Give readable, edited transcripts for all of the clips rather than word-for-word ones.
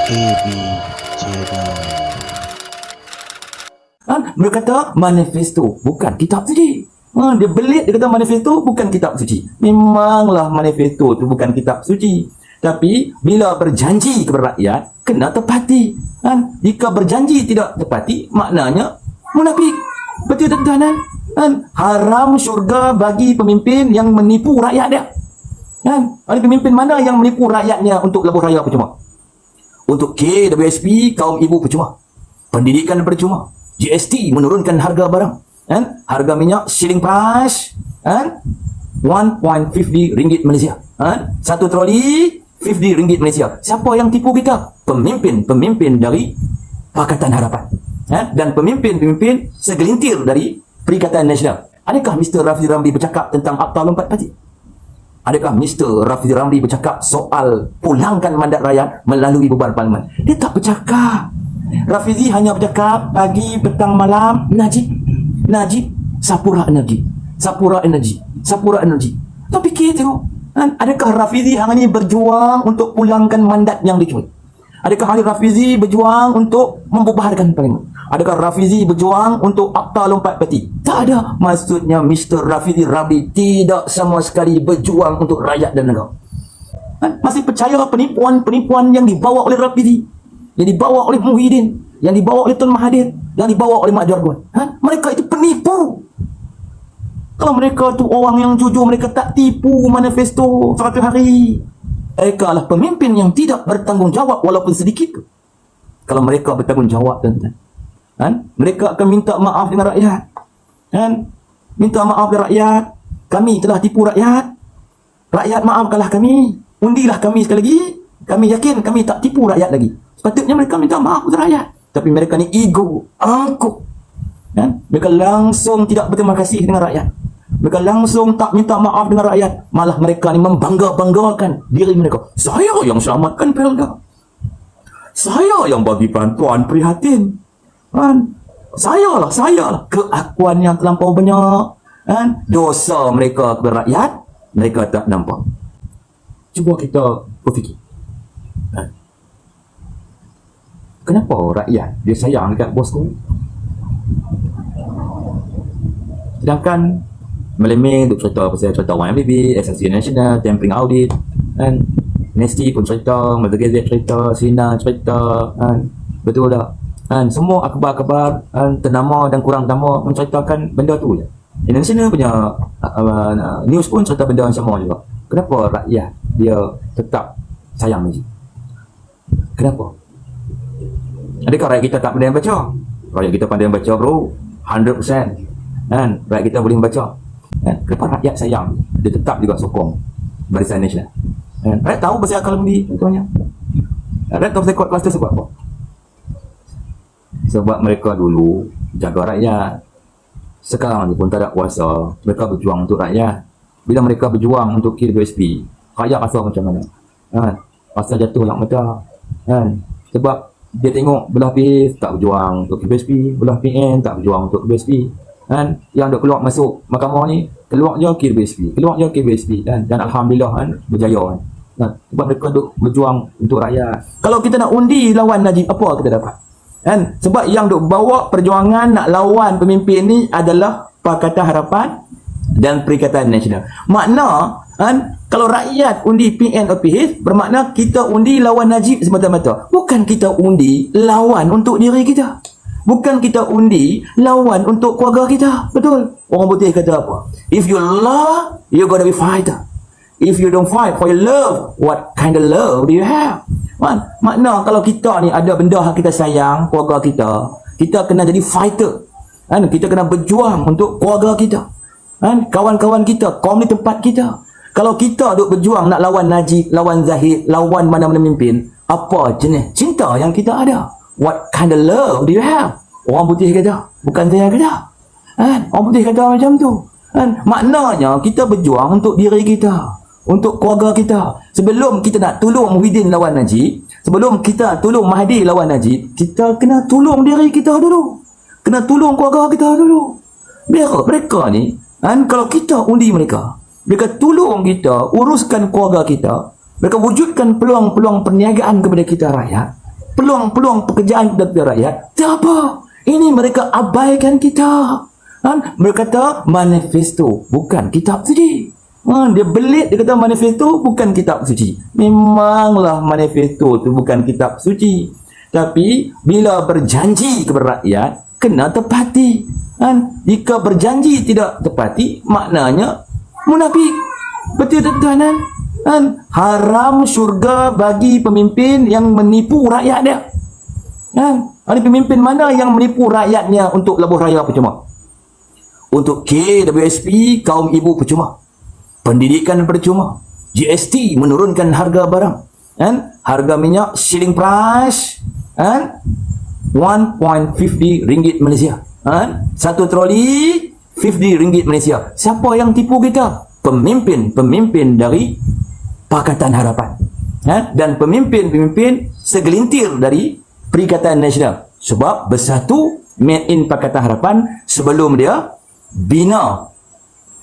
KB Channel. Mereka kata manifesto bukan kitab suci. Dia belit, dia kata manifesto bukan kitab suci. Memanglah manifesto itu bukan kitab suci. Tapi bila berjanji kepada rakyat, kena tepati. Jika berjanji tidak tepati, maknanya munafik. Betul tak tuan? Haram syurga bagi pemimpin yang menipu rakyat dia. Ada pemimpin mana yang menipu rakyatnya untuk lebuh raya percuma? Untuk KWSP, kaum ibu percuma. Pendidikan percuma. GST menurunkan harga barang. Harga minyak ceiling price 1.50 ringgit Malaysia. Satu troli 50 ringgit Malaysia. Siapa yang tipu kita? Pemimpin dari Pakatan Harapan. Dan pemimpin segelintir dari Perikatan Nasional. Adakah Mr. Rafizi Ramli bercakap tentang Akta Lompat Parti? Adakah Mr. Rafizi Ramli bercakap soal pulangkan mandat rakyat melalui beban parlimen? Dia tak bercakap. Rafizi hanya bercakap pagi, petang, malam, Najib, Sapura Energi. Tak fikir tengok. Adakah Rafizi hari ini berjuang untuk pulangkan mandat yang dicuri? Adakah hari Rafizi berjuang untuk membubarkan parlimen? Adakah Rafizi berjuang untuk Akta Lompat Parti? Tak ada. Maksudnya Mr. Rafizi Ramli tidak sama sekali berjuang untuk rakyat dan negara. Masih percaya penipuan yang dibawa oleh Rafizi, yang dibawa oleh Muhyiddin, yang dibawa oleh Tun Mahathir, yang dibawa oleh Mak Jargon. Mereka itu penipu. Kalau mereka tu orang yang jujur, mereka tak tipu manifesto 100 hari. Mereka adalah pemimpin yang tidak bertanggungjawab walaupun sedikit. Kalau mereka bertanggungjawab, tuan-tuan, mereka akan minta maaf dengan rakyat. Minta maaf kepada rakyat. Kami telah tipu rakyat. Rakyat maafkanlah kami. Undilah kami sekali lagi. Kami yakin kami tak tipu rakyat lagi. Sepatutnya mereka minta maaf kepada rakyat. Tapi mereka ni ego, angkuh. Mereka langsung tidak berterima kasih dengan rakyat. Mereka langsung tak minta maaf dengan rakyat. Malah mereka ni membangga-banggakan diri mereka. Saya yang selamatkan Pelga. Saya yang bagi bantuan prihatin. Saya lah. Keakuan yang terlampau banyak. Dosa mereka kepada rakyat, mereka tak nampak. Cuba kita berfikir. Kenapa rakyat dia sayang dekat bos tu? Sedangkan Melemeh duk cerita pasal cerita YMBB, SSC National, Tampering Audit, Nasty pun cerita, Mata Gazette cerita, Sina cerita, betul tak? Semua akhbar-akhbar ternama dan kurang ternama menceritakan benda tu je. International punya news pun cerita benda yang sama juga. Kenapa rakyat dia tetap sayang ni? Kenapa? Adakah rakyat kita tak pandai baca? Rakyat kita pandai baca bro, 100%. Rakyat kita boleh baca. Kenapa rakyat sayang? Dia tetap juga sokong Barisan Nasional. Rakyat tahu pasal akal budi contohnya. Rakyat tahu pasal kluster sebab apa? Sebab mereka dulu jaga rakyat. Sekarang ni pun tak ada kuasa, mereka berjuang untuk rakyat. Bila mereka berjuang untuk KWSP, rakyat rasa macam mana? Rasa jatuh lang mata. Sebab dia tengok belah PAS tak berjuang untuk KWSP, belah PN tak berjuang untuk KWSP. Yang dah keluar masuk mahkamah ni, keluar je KWSP, dan alhamdulillah berjaya. Sebab mereka duk berjuang untuk rakyat. Kalau kita nak undi lawan Najib, apa kita dapat? Sebab yang duk bawa perjuangan nak lawan pemimpin ni adalah Pakatan Harapan dan Perikatan Nasional. Makna kalau rakyat undi PN atau PH, bermakna kita undi lawan Najib semata-mata. Bukan kita undi lawan untuk diri kita. Bukan kita undi lawan untuk keluarga kita. Betul? Orang putih kata apa? If you love, you gotta be fighter. If you don't fight for your love, what kind of love do you have? Makna kalau kita ni ada benda yang kita sayang, keluarga kita kena jadi fighter. Kita kena berjuang untuk keluarga kita. Kawan-kawan kita, kaum di tempat kita. Kalau kita duk berjuang nak lawan Najib, lawan Zahid, lawan mana-mana pemimpin, apa jenis cinta yang kita ada? What kind of love do you have? Orang putih kata, bukan saya kata. Orang putih kata macam tu. Maknanya kita berjuang untuk diri kita, untuk keluarga kita. Sebelum kita nak tolong Muhyiddin lawan Najib, sebelum kita tolong Mahathir lawan Najib, kita kena tolong diri kita dulu. Kena tolong keluarga kita dulu. Biar mereka ni, kalau kita undi mereka tolong kita, uruskan keluarga kita, mereka wujudkan peluang-peluang perniagaan kepada kita rakyat, peluang-peluang pekerjaan kepada rakyat. Tak apa. Ini mereka abaikan kita. Mereka kata manifesto bukan kitab suci. Dia belit, dia kata manifesto bukan kitab suci. Memanglah manifesto tu bukan kitab suci. Tapi bila berjanji kepada rakyat, kena tepati. Jika berjanji tidak tepati, maknanya munafik. Betul tak tuan? Haram syurga bagi pemimpin yang menipu rakyat dia. Ada pemimpin mana yang menipu rakyatnya untuk lebuh raya percuma? Untuk KWSP, kaum ibu percuma. Pendidikan percuma. GST menurunkan harga barang. Harga minyak ceiling price 1.50 ringgit Malaysia. Satu troli 50 ringgit Malaysia. Siapa yang tipu kita? Pemimpin dari Pakatan Harapan. Dan pemimpin segelintir dari Perikatan Nasional. Sebab bersatu made in Pakatan Harapan sebelum dia bina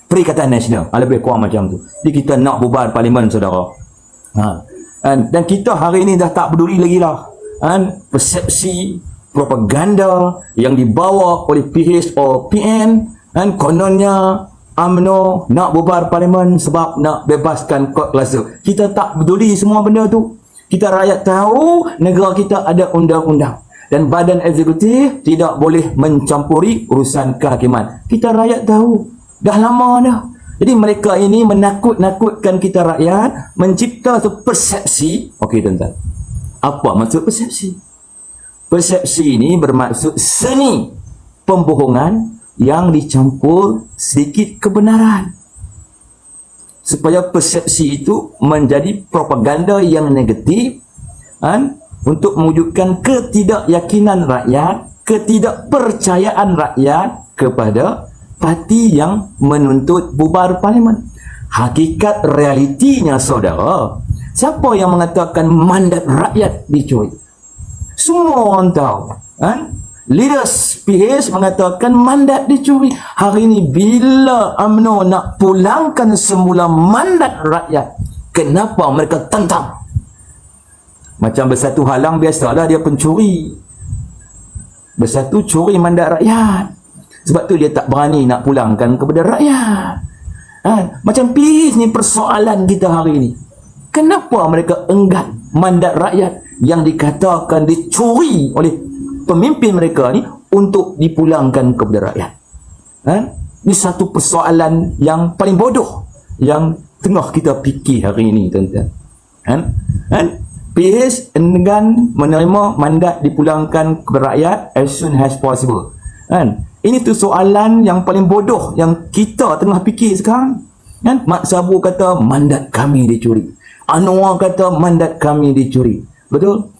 Perikatan Nasional. Lebih kurang macam tu. Jadi kita nak bubar parlimen, saudara. Dan kita hari ini dah tak peduli lagi lah. Persepsi, propaganda yang dibawa oleh PH atau PN. Kononnya UMNO nak bubar parlimen sebab nak bebaskan kod kuasa. Kita tak peduli semua benda tu. Kita rakyat tahu negara kita ada undang-undang. Dan badan eksekutif tidak boleh mencampuri urusan kehakiman. Kita rakyat tahu. Dah lama dah. Jadi mereka ini menakut-nakutkan kita rakyat, mencipta satu persepsi. Okey tuan-tuan. Apa maksud persepsi? Persepsi ini bermaksud seni pembohongan yang dicampur sedikit kebenaran. Supaya persepsi itu menjadi propaganda yang negatif untuk mewujudkan ketidakyakinan rakyat, ketidakpercayaan rakyat kepada parti yang menuntut bubar parlimen. Hakikat realitinya, saudara, siapa yang mengatakan mandat rakyat dicuri? Semua orang tahu. Leaders PH mengatakan mandat dicuri. Hari ini bila UMNO nak pulangkan semula mandat rakyat, kenapa mereka tentang? Macam Bersatu halang, biasalah dia pencuri. Bersatu curi mandat rakyat. Sebab tu dia tak berani nak pulangkan kepada rakyat. Macam PH ni persoalan kita hari ini. Kenapa mereka enggan mandat rakyat yang dikatakan dicuri oleh pemimpin mereka ni untuk dipulangkan kepada rakyat? Ini satu persoalan yang paling bodoh yang tengah kita fikir hari ini, tuan-tuan. PH enggan menerima mandat dipulangkan kepada rakyat as soon as possible. Ini tu soalan yang paling bodoh yang kita tengah fikir sekarang. Mak Sabu kata mandat kami dicuri. Anwar kata mandat kami dicuri. Betul?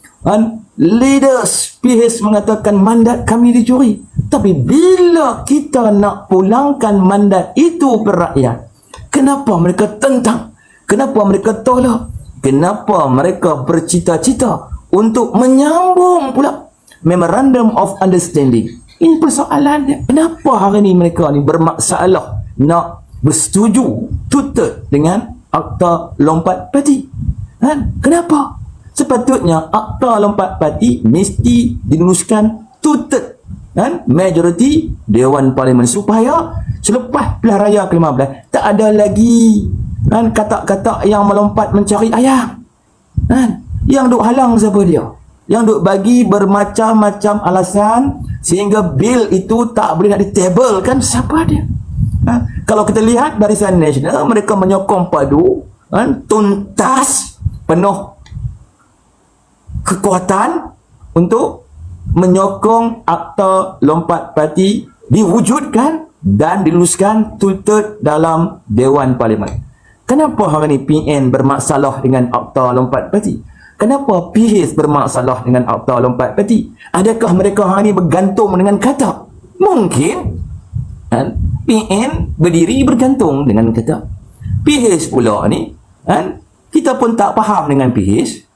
Leaders PH mengatakan mandat kami dicuri. Tapi bila kita nak pulangkan mandat itu ke rakyat, kenapa mereka tentang? Kenapa mereka tolak? Kenapa mereka bercita-cita untuk menyambung pula Memorandum of Understanding? Ini persoalannya. Kenapa hari ini mereka ni bermasalah nak bersetuju tutup dengan Akta Lompat Parti? Kenapa? Sepatutnya Akta Lompat Parti mesti diluluskan tutup majoriti Dewan Parlimen supaya selepas pilihan raya ke-15 tak ada lagi kata-kata yang melompat mencari ayam. Yang duk halang siapa dia? Yang duk bagi bermacam-macam alasan sehingga bil itu tak boleh nak ditabelkan, siapa dia? Kalau kita lihat Barisan Nasional, mereka menyokong padu tuntas penuh kekuatan untuk menyokong Akta Lompat Parti diwujudkan dan diluluskan tutup dalam Dewan Parlimen. Kenapa hari ini PN bermasalah dengan Akta Lompat Parti? Kenapa PH bermasalah dengan Akta Lompat Parti? Adakah mereka hari ini bergantung dengan kata? Mungkin PN berdiri bergantung dengan kata. PH pula ni kita pun tak faham dengan PH.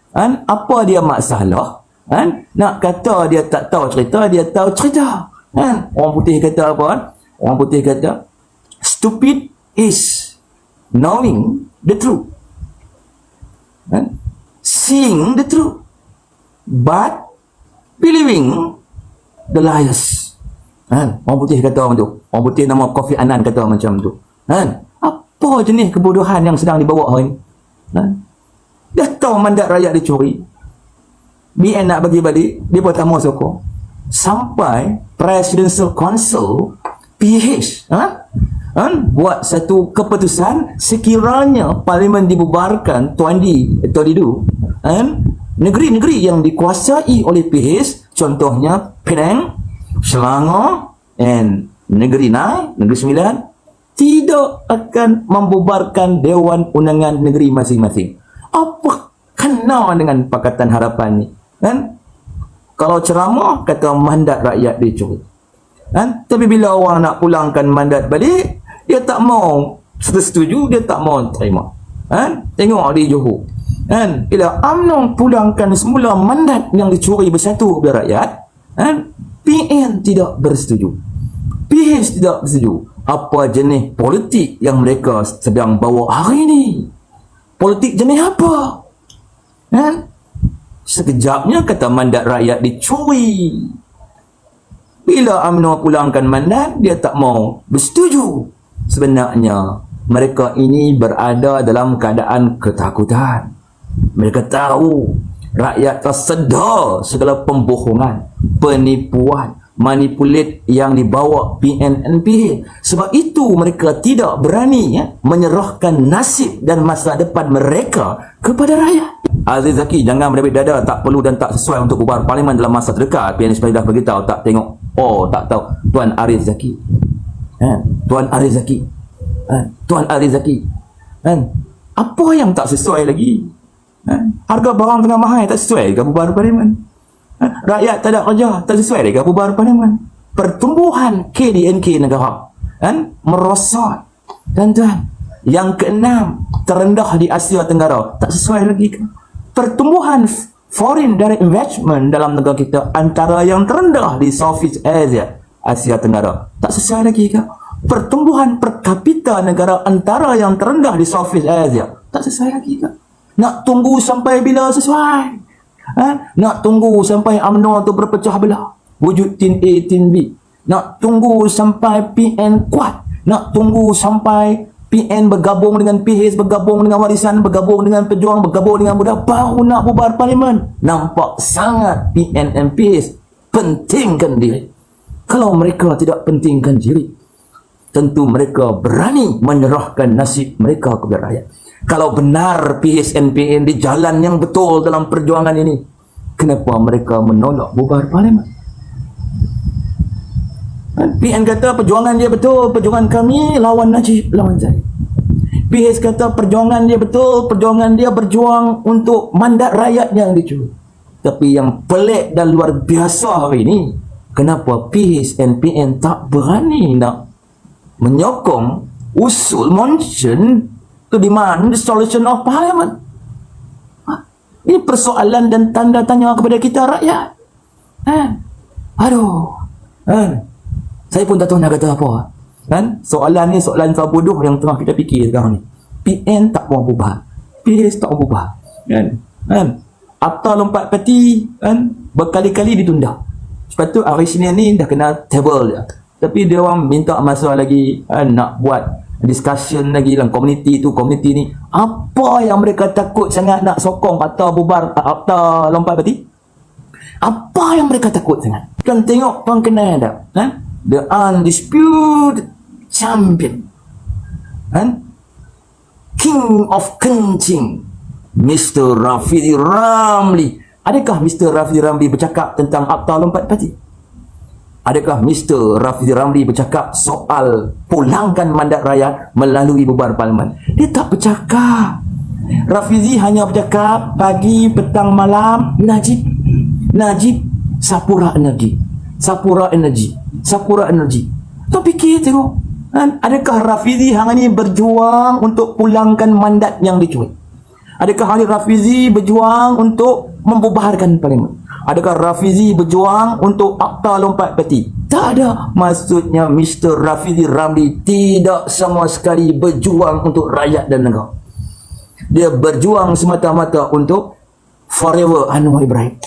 Apa dia masalah? Nak kata dia tak tahu cerita, dia tahu cerita. Orang putih kata apa? Orang putih kata stupid is knowing the truth, seeing the truth, but believing the liars. Kan? Orang putih kata macam tu. Orang putih nama Kofi Annan kata macam tu. Kan? Apa jenis kebodohan yang sedang dibawa hari ni? Kan? Dia tahu mandat rakyat dicuri. BN nak bagi balik, dia pertama sokong. Sampai Presidential Council PH buat satu keputusan sekiranya parlimen dibubarkan 2022, negeri-negeri yang dikuasai oleh PH, contohnya Penang, Selangor dan Negeri Nai, Negeri Sembilan, tidak akan membubarkan Dewan Undangan negeri masing-masing. Apa kena dengan Pakatan Harapan ni? Kan? Kalau ceramah kata mandat rakyat dicuri. Kan? Tapi bila orang nak pulangkan mandat balik, dia tak mau setuju, dia tak mau terima. Kan? Tengok di Johor. Kan? Bila UMNO pulangkan semula mandat yang dicuri bersatu oleh rakyat, kan? PN tidak bersetuju. PH tidak bersetuju. Apa jenis politik yang mereka sedang bawa hari ini? Politik jenis apa? Kan? Sekejapnya kata mandat rakyat dicuri. Bila UMNO pulangkan mandat, dia tak mau bersetuju. Sebenarnya mereka ini berada dalam keadaan ketakutan. Mereka tahu rakyat tersedar segala pembohongan, penipuan, manipulate yang dibawa PNNP. Sebab itu mereka tidak berani menyerahkan nasib dan masa depan mereka kepada rakyat. Aziz Zaki, jangan merepek dada, tak perlu dan tak sesuai untuk bubar parlimen dalam masa terdekat. PNP dah beritahu, tak tengok. Oh, tak tahu. Tuan Ariz Zaki. Tuan Ariz Zaki. Tuan Ariz Zaki. Apa yang tak sesuai lagi? Harga barang tengah mahal, tak sesuai ke bubar parlimen? Rakyat tak ada kerja, tak sesuai ke bubar parlimen? Pertumbuhan KDNK negara merosot. Tuan-tuan, yang keenam terendah di Asia Tenggara, tak sesuai lagi ke? Pertumbuhan foreign direct investment dalam negara kita antara yang terendah di Southeast Asia, Asia Tenggara, tak sesuai lagi ke? Pertumbuhan per kapita negara antara yang terendah di Southeast Asia, tak sesuai lagi ke? Nak tunggu sampai bila sesuai? Nak tunggu sampai UMNO tu berpecah belah, wujud tin A, tin B? Nak tunggu sampai PN kuat? Nak tunggu sampai PN bergabung dengan PH, bergabung dengan Warisan, bergabung dengan Pejuang, bergabung dengan Muda, baru nak bubar parlimen? Nampak sangat PN dan PH pentingkan diri. Kalau mereka tidak pentingkan diri, tentu mereka berani menyerahkan nasib mereka kepada rakyat. Kalau benar PH dan PN di jalan yang betul dalam perjuangan ini, kenapa mereka menolak bubar parlimen? PN kata perjuangan dia betul, perjuangan kami lawan Najib, lawan Zahid. PH kata perjuangan dia betul, perjuangan dia berjuang untuk mandat rakyat yang dicuri. Tapi yang pelik dan luar biasa hari ini, kenapa PH dan PN tak berani nak menyokong usul motion to demand the solution of parliament? Ini persoalan dan tanda tanya kepada kita rakyat. Aduh. Saya pun tak tahu nak kata apa. Soalan ni soalan bodoh yang tengah kita fikir sekarang ni. PN tak mau bubar, PH tak mau bubar. Akta lompat parti berkali-kali ditunda. Sebab tu hari Senin ni dah kena table dia. Tapi dia orang minta masa lagi nak buat discussion lagi dalam komuniti tu, komuniti ni. Apa yang mereka takut sangat nak sokong akta bubar, akta lompat parti? Apa yang mereka takut sangat? Kan tengok pangkenal dah. The undisputed champion, King of Kencing, Mr. Rafidi Ramli. Adakah Mr. Rafidi Ramli bercakap tentang akta lompat parti? Adakah Mr. Rafidi Ramli bercakap soal pulangkan mandat rakyat melalui bubar parlimen? Dia tak bercakap. Rafidi hanya bercakap pagi, petang, malam, Najib, Sapura Energi, Sapura Energi, Sapura Energi. Kau fikir tengok, adakah Rafidi hari ini berjuang untuk pulangkan mandat yang dicuri? Adakah hari Rafizi berjuang untuk membubarkan parlimen? Adakah Rafizi berjuang untuk akta lompat parti? Tak ada. Maksudnya Mr. Rafidi Ramli tidak sama sekali berjuang untuk rakyat dan negara. Dia berjuang semata-mata untuk forever Anwar Ibrahim.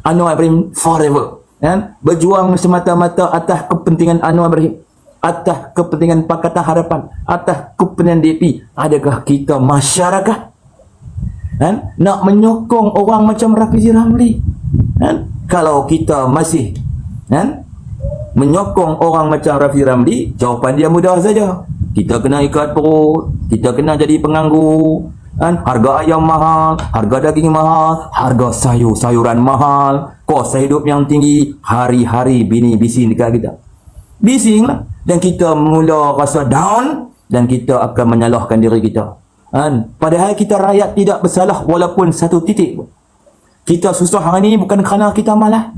Anwar Ibrahim forever. Kan? Berjuang semata-mata atas kepentingan Anwar Ibrahim, atas kepentingan Pakatan Harapan, atas kepentingan DAP. Adakah kita masyarakat nak menyokong orang macam Rafizi Ramli? Kalau kita masih menyokong orang macam Rafizi Ramli, jawapan dia mudah saja. Kita kena ikat perut, kita kena jadi penganggur, harga ayam mahal, harga daging mahal, harga sayur-sayuran mahal, kos hidup yang tinggi, hari-hari bini bising dekat kita. Bising lah. Dan kita mula rasa down, dan kita akan menyalahkan diri kita. Padahal kita rakyat tidak bersalah walaupun satu titik pun. Kita susah hari ini bukan kerana kita malas.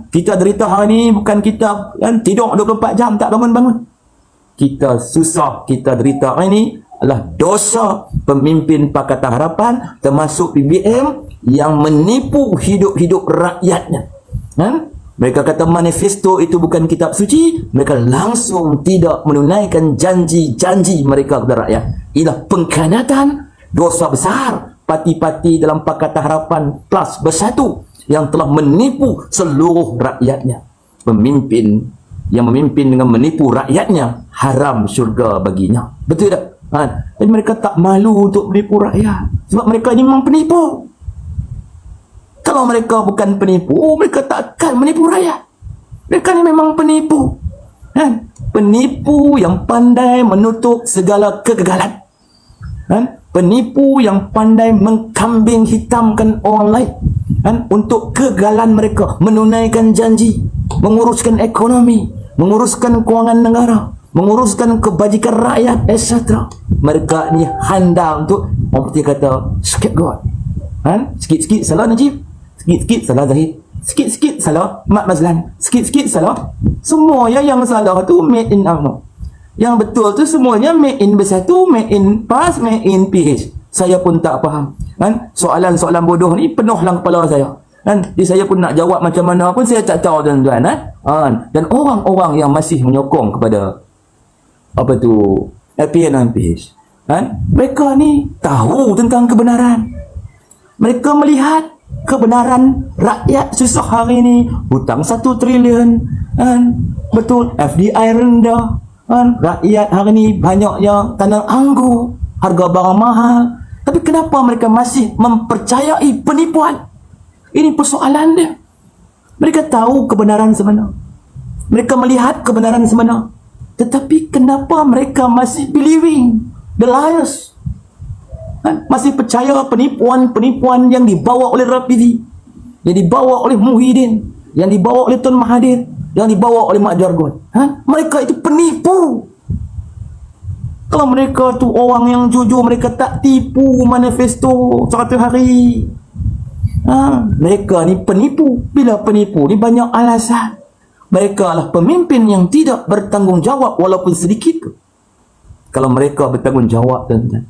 Kita derita hari ini bukan kita tidur 24 jam tak bangun-bangun. Kita susah, kita derita hari ini adalah dosa pemimpin Pakatan Harapan termasuk PBM yang menipu hidup-hidup rakyatnya. Mereka kata manifesto itu bukan kitab suci. Mereka langsung tidak menunaikan janji-janji mereka kepada rakyat. Ialah pengkhianatan, dosa besar. Parti-parti dalam Pakatan Harapan Plus Bersatu yang telah menipu seluruh rakyatnya. Pemimpin yang memimpin dengan menipu rakyatnya, haram syurga baginya. Betul tak? Dan mereka tak malu untuk menipu rakyat. Sebab mereka ini memang penipu. Kalau mereka bukan penipu, mereka tak akan menipu rakyat. Mereka ni memang penipu. Penipu yang pandai menutup segala kegagalan. Penipu yang pandai mengkambing hitamkan orang lain untuk kegagalan mereka, menunaikan janji, menguruskan ekonomi, menguruskan kewangan negara, menguruskan kebajikan rakyat, etc. Mereka ni handal untuk, orang putih kata, scapegoat. Sikit-sikit salah Najib, sikit-sikit salah Zahid, sikit-sikit salah Mat Mazlan, sikit-sikit salah. Semua yang salah tu made in UMNO. Yang betul tu semuanya made in Bersatu, made in PAS, made in PH. Saya pun tak faham. Soalan-soalan bodoh ni penuh dalam kepala saya. Jadi saya pun nak jawab macam mana pun saya tak tahu tuan-tuan. Dan orang-orang yang masih menyokong kepada LPN dan PH, mereka ni tahu tentang kebenaran. Mereka melihat kebenaran rakyat susah hari ni, hutang 1 trilion, betul, FDI rendah, rakyat hari ni banyak yang tanam anggur, harga barang mahal. Tapi kenapa mereka masih mempercayai penipuan? Ini persoalan dia. Mereka tahu kebenaran sebenar, mereka melihat kebenaran sebenar, tetapi kenapa mereka masih believing the liars? Masih percaya penipuan-penipuan yang dibawa oleh Rafizi, yang dibawa oleh Muhyiddin, yang dibawa oleh Tun Mahathir, yang dibawa oleh Mak Jargon. Mereka itu penipu. Kalau mereka tu orang yang jujur, mereka tak tipu manifesto 100 hari. Mereka ni penipu. Bila penipu ni banyak alasan. Mereka lah pemimpin yang tidak bertanggungjawab walaupun sedikit. Kalau mereka bertanggungjawab, tuan-tuan,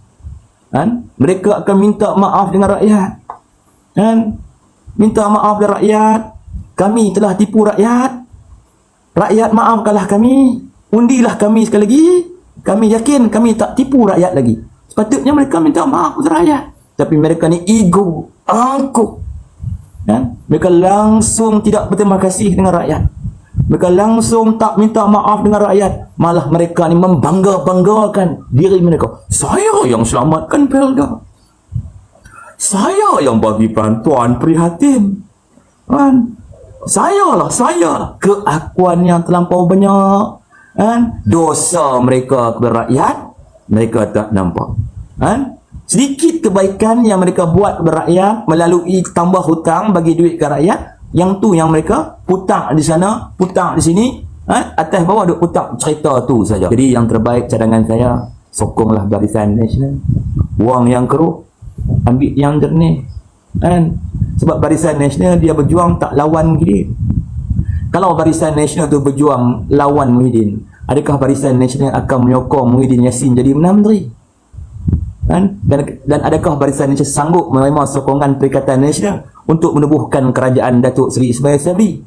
mereka akan minta maaf dengan rakyat. Minta maaf dengan rakyat. Kami telah tipu rakyat. Rakyat maafkanlah kami. Undilah kami sekali lagi. Kami yakin kami tak tipu rakyat lagi. Sepatutnya mereka minta maaf kepada rakyat. Tapi mereka ni ego, angkuh. Mereka langsung tidak berterima kasih dengan rakyat. Mereka langsung tak minta maaf dengan rakyat. Malah mereka ni membangga-banggakan diri mereka. Saya yang selamatkan Pelda. Saya yang bagi bantuan prihatin. Saya lah. Keakuan yang terlampau banyak. Dosa mereka kepada rakyat, mereka tak nampak. Sedikit kebaikan yang mereka buat kepada rakyat melalui tambah hutang, bagi duit ke rakyat, yang tu yang mereka putang di sana, putang di sini, atas bawah duk putang, cerita tu saja. Jadi yang terbaik cadangan saya, sokonglah Barisan Nasional. Buang yang keruh, ambil yang jernih. Sebab Barisan Nasional dia berjuang tak lawan Muhyiddin. Kalau Barisan Nasional tu berjuang lawan Muhyiddin, adakah Barisan Nasional akan menyokong Muhyiddin Yassin jadi Perdana Menteri? Dan adakah Barisan Nasional sanggup menerima sokongan Perikatan Nasional untuk menubuhkan kerajaan Datuk Seri Ismail Sabri?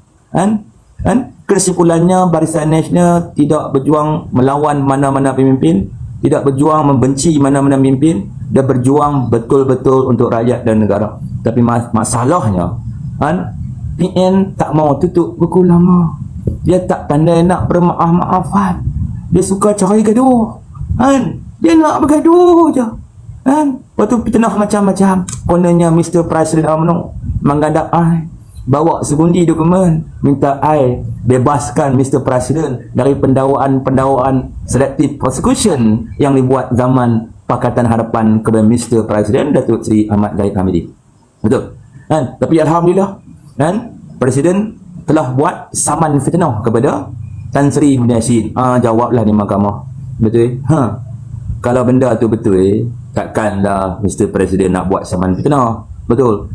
Kesimpulannya, Barisan Nasional tidak berjuang melawan mana-mana pemimpin, tidak berjuang membenci mana-mana pemimpin. Dia berjuang betul-betul untuk rakyat dan negara. Tapi masalahnya, Kan? PN tak mau tutup buku lama. Dia tak pandai nak bermaaf-maafan. Dia suka cari gaduh. Kan? Dia nak bergaduh je. Kan? Lepas tu fitnah macam-macam. Kononnya Mr. Presiden UMNO menggandak bawa segundi dokumen minta bebaskan Mr. Presiden dari pendawaan selective prosecution yang dibuat zaman Pakatan Harapan kepada Mr. Presiden Datuk Seri Ahmad Zahid Hamidi. Betul? Kan? Tapi Alhamdulillah, kan? Presiden telah buat saman fitnah kepada Tan Sri Muhyiddin Yassin. Jawablah di mahkamah. Betul? Kalau benda tu betul, takkanlah Mr. Presiden nak buat saman fitnah. Betul?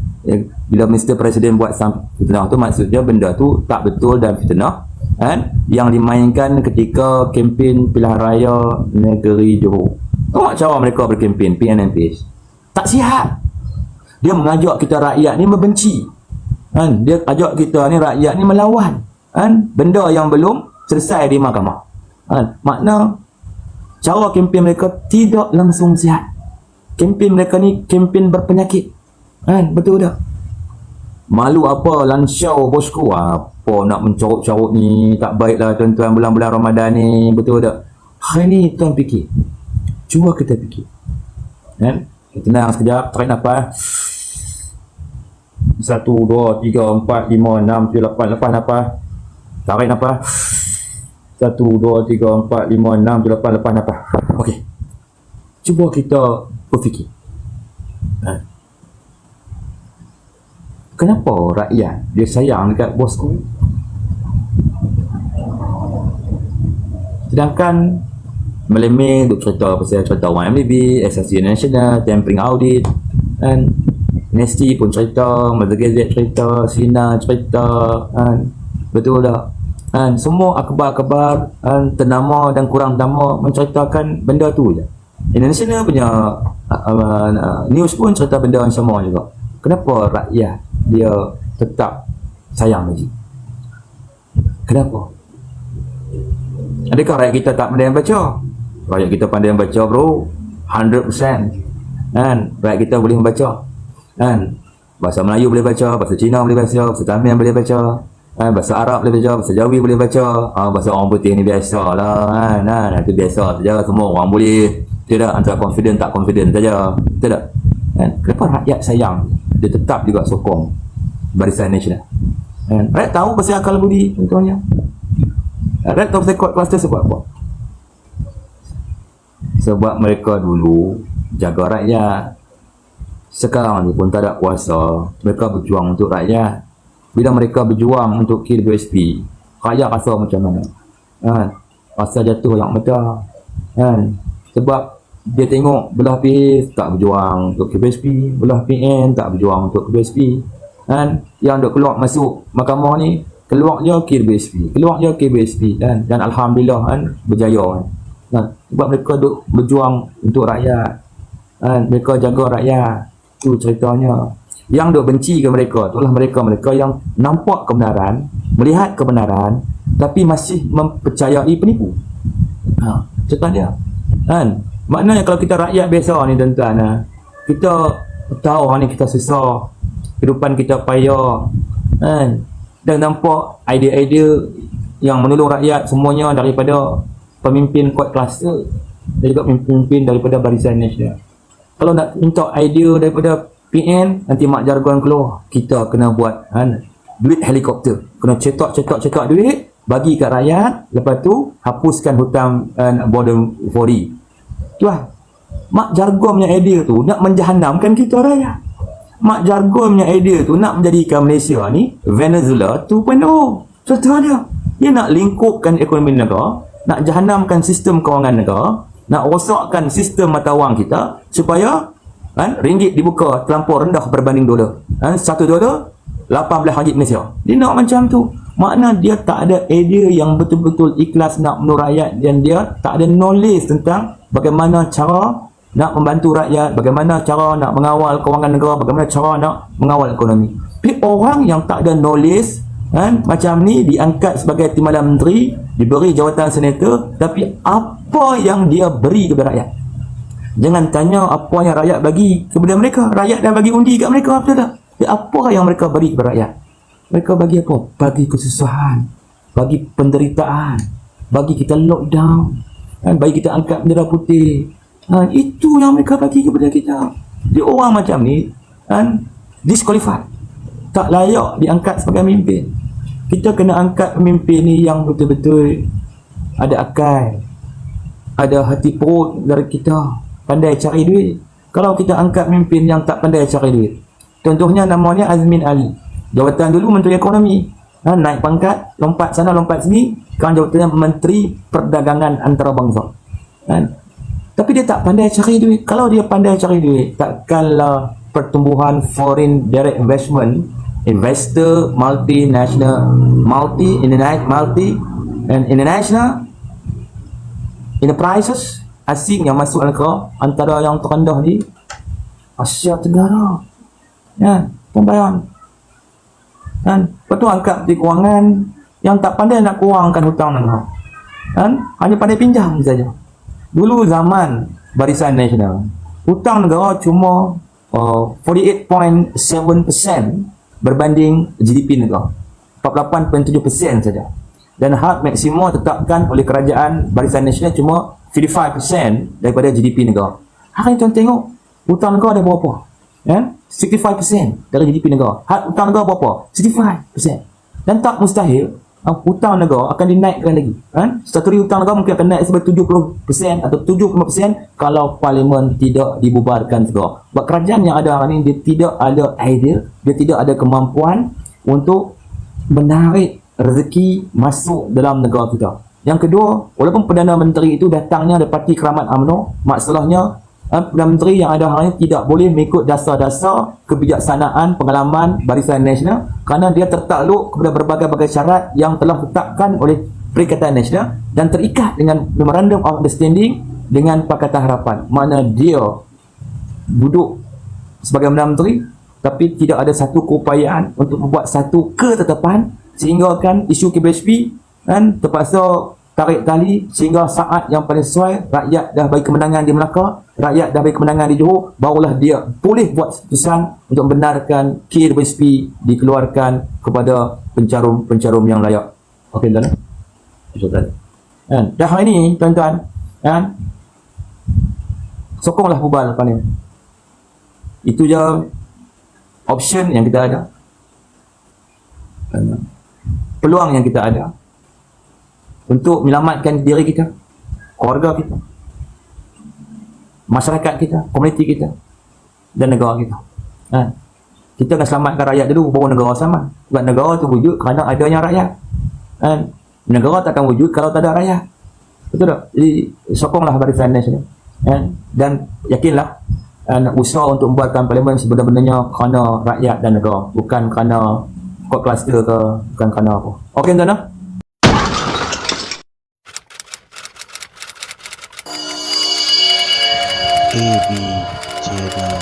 Bila Mr. Presiden buat saman fitnah tu, maksudnya benda tu tak betul dan fitnah, kan? Yang dimainkan ketika kempen pilihan raya negeri Johor. Tengok cara mereka berkempen, PNMPS. Tak sihat. Dia mengajak kita rakyat ni membenci. Kan? Dia ajak kita ni rakyat ni melawan. Kan? Benda yang belum selesai di mahkamah. Kan? Makna cara kempen mereka tidak langsung sihat. Kempen mereka ni kempen berpenyakit. Kan? Betul tak? Malu apa lansau bosku? Apa nak mencorok-corok ni? Tak baiklah tuan-tuan bulan-bulan Ramadan ni. Betul tak? Hari ni tuan fikir. Cuba kita fikir. Kan? Tenang sekejap. Tarik nafas. 1, 2, 3, 4, 5, 6, 7, 8. Lepas nafas. Tarik nafas. 1, 2, 3, 4, 5, 6, 7, 8. Lepas nafas. Okey. Cuba kita berfikir. Kenapa rakyat dia sayang dekat bosku? Sedangkan melemeh duk cerita pasal cerita 1MDB, SSC National, Tampering Audit, kan? Nesti pun cerita, Mazda Gazette cerita, Sina cerita, kan? Betul tak? Kan? Semua akhbar-akhbar ternama dan kurang ternama menceritakan benda tu je. Indonesia punya news pun cerita benda yang sama juga. Kenapa rakyat dia tetap sayang lagi? Kenapa? Adakah rakyat kita tak pandai baca? Rakyat kita pandai baca, bro. 100%. Kan? Rakyat kita boleh membaca. Kan? Bahasa Melayu boleh baca, bahasa Cina boleh baca, bahasa Tamil boleh baca, kan? Bahasa Arab boleh baca, bahasa Jawi boleh baca. Bahasa orang putih ni biasalah, kan? Itu biasa saja, semua orang boleh. Tidak antara confident tak confident saja. Tidak. Kan? Kenapa rakyat sayang? Dia tetap juga sokong Barisan Nasional. Kan? Rakyat tahu pasal akal budi contohnya. Rakyat tahu pasal court cluster sebab apa? Sebab mereka dulu jaga rakyat. Sekarang ni pun tak ada kuasa, mereka berjuang untuk rakyat. Bila mereka berjuang untuk KWSP, rakyat rasa macam mana? Kan? Rasa jatuh yang mata. Kan? Sebab dia tengok belah PH tak berjuang untuk KWSP, belah PN tak berjuang untuk KWSP. Kan? Yang duk keluar masuk mahkamah ni, keluar je KWSP, keluar je KWSP, kan? Dan alhamdulillah, kan, berjaya. Kan? Sebab mereka duk berjuang untuk rakyat. Kan? Mereka jaga rakyat. Itu ceritanya. Yang duk benci ke mereka itulah mereka yang nampak kebenaran, melihat kebenaran, tapi masih mempercayai penipu. Cerita dia. Kan? Maknanya kalau kita rakyat biasa ni tuan-tuan, kita tahu ni kita susah, kehidupan kita payah, kan? Dan nampak idea-idea yang menolong rakyat semuanya daripada pemimpin court cluster dan juga pemimpin daripada Barisan Nasional. Kalau nak minta idea daripada PN, nanti mak jargon keluar, kita kena buat duit helikopter, kena cetak duit, bagi kat rakyat, lepas tu hapuskan hutang border fori. Tuan, mak jargon punya idea tu nak menjahanamkan kita rakyat. Mak jargon punya idea tu nak menjadikan Malaysia ni Venezuela 2.0. Contohnya, dia nak lingkupkan ekonomi negara, nak jahanamkan sistem kewangan negara, nak rosakkan sistem mata wang kita supaya ringgit dibuka terlampau rendah berbanding dolar. $1 RM18 Malaysia. Dia nak macam tu. Makna dia tak ada idea yang betul-betul ikhlas nak menolong rakyat, dan dia tak ada knowledge tentang bagaimana cara nak membantu rakyat, bagaimana cara nak mengawal kewangan negara, bagaimana cara nak mengawal ekonomi. Tapi orang yang tak ada knowledge macam ni diangkat sebagai timbalan menteri, diberi jawatan senator, tapi apa yang dia beri kepada rakyat? Jangan tanya apa yang rakyat bagi kepada mereka. Rakyat dah bagi undi kat mereka, betul tak? Apa yang mereka bagi kepada rakyat? Mereka bagi apa? Bagi kesusahan, bagi penderitaan, bagi kita lockdown, bagi kita angkat bendera putih. Itu yang mereka bagi kepada kita. Jadi orang macam ni disqualified, tak layak diangkat sebagai pemimpin. Kita kena angkat pemimpin ni yang betul-betul ada akal, ada hati perut dari kita, pandai cari duit. Kalau kita angkat pemimpin yang tak pandai cari duit, contohnya namanya Azmin Ali, jawatan dulu Menteri Ekonomi, naik pangkat, lompat sana lompat sini, sekarang jawatannya Menteri Perdagangan Antarabangsa. Tapi dia tak pandai cari duit. Kalau dia pandai cari duit, takkanlah pertumbuhan foreign direct investment, investor multinational, international enterprises asing yang masuk ke antara yang terendah di Asia Tenggara. Pembayaran. Lepas tu angkat Menteri Kewangan yang tak pandai nak kurangkan hutang negara. Hanya pandai pinjam saja. Dulu zaman Barisan Nasional, hutang negara cuma 48.7% berbanding GDP negara. 48.7% saja. Dan had maksimum tetapkan oleh kerajaan Barisan Nasional cuma 55% daripada GDP negara. Hari tuan tengok hutang negara ada berapa? 65% dari GDP negara. Had hutang negara berapa? 65%. Dan tak mustahil hutang negara akan dinaikkan lagi. Staturi hutang negara mungkin akan naik sampai 70% atau 75% kalau parlimen tidak dibubarkan segera. Sebab kerajaan yang ada hari ini dia tidak ada idea, dia tidak ada kemampuan untuk menarik rezeki masuk dalam negara kita. Yang kedua, walaupun Perdana Menteri itu datangnya dari Parti Keramat UMNO, masalahnya Perdana Menteri yang ada hari ini tidak boleh mengikut dasar-dasar kebijaksanaan pengalaman Barisan Nasional kerana dia tertakluk kepada berbagai-bagai syarat yang telah ditetapkan oleh Perikatan Nasional dan terikat dengan Memorandum of Understanding dengan Pakatan Harapan. Mana dia duduk sebagai Perdana Menteri tapi tidak ada satu keupayaan untuk membuat satu ketetapan sehingga kan isu KBHP terpaksa tarik tali sehingga saat yang paling sesuai rakyat dah bagi kemenangan di Melaka, rakyat dah bagi kemenangan di Johor, barulah dia boleh buat keputusan untuk membenarkan KWSP dikeluarkan kepada pencarum-pencarum yang layak. Okey tuan. Dah hari ini tuan-tuan, sokonglah bubar parlimen. Itu je option yang kita ada. Peluang yang kita ada untuk menyelamatkan diri kita, keluarga kita, masyarakat kita, komuniti kita dan negara kita. Kita akan selamatkan rakyat dulu baru negara selamat. Sebab negara tu wujud kerana adanya rakyat. Negara takkan wujud kalau tak ada rakyat. Betul tak? Jadi sokonglah Barisan Nasional dan yakinlah usaha untuk membuatkan parlimen sebenar-benarnya kerana rakyat dan negara, bukan kerana kod kluster ke, bukan kerana apa. Okey tuan-tuan. AB Channel.